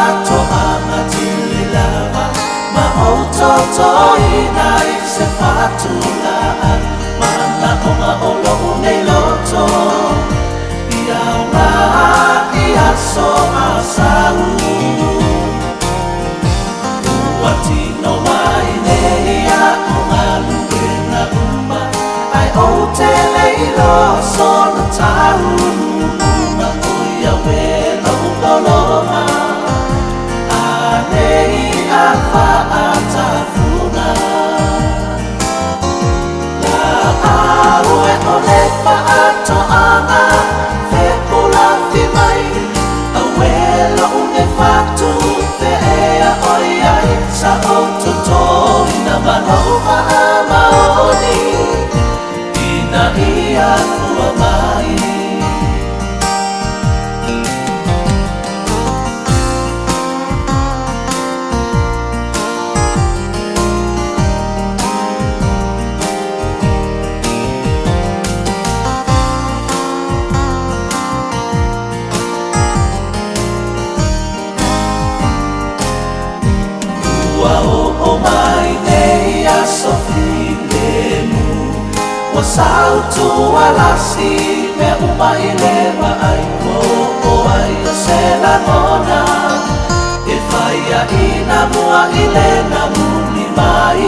ato anga tili lava ma ototo inai se fatulaan mana onga olo unei loto ia nga ia so asau Watino mai nei a onga luena uma ai o te leilo sona tau uma oia wena unoloma a nei a whaatafuna la aue o le whaatoanga whepula whimai a welo unge whatu whea oia sa ototo ina manoa maoni ina ia kua mai o mai nei a sofilemu wa sautu alasi me umai leva ai o ai o se la nona e faia ina mua ilena muni mai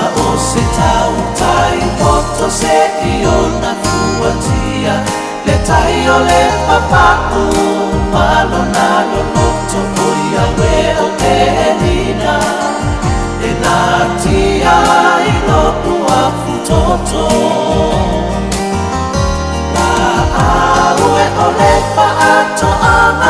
a o se tau tai poto se io na fuatia le tai o le papaku malo na lo loto oia we o Elina e nati ai lo ua futoto la aue o le paato anga